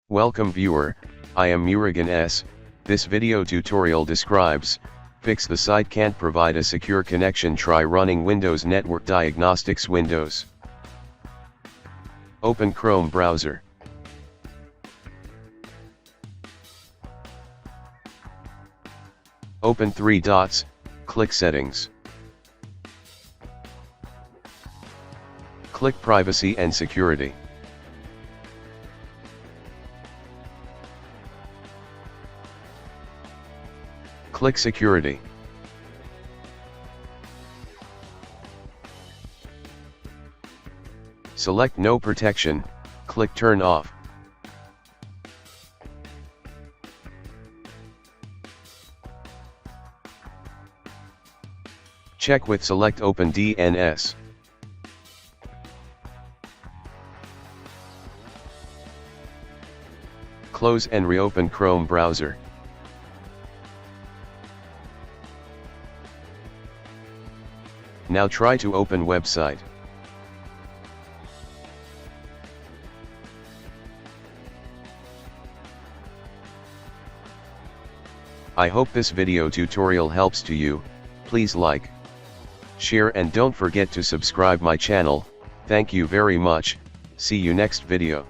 Welcome viewer, I am Murugan S. This video tutorial describes, fix the site can't provide a secure connection. Try running Windows Network Diagnostics Windows. Open Chrome browser. Open 3 dots, click Settings. Click Privacy and Security. Click Security. Select No Protection, click Turn Off. Check with Select Open DNS. Close and reopen Chrome browser. Now try to open website. I hope this video tutorial helps to you. Please like, share and don't forget to subscribe my channel. Thank you very much. See you next video.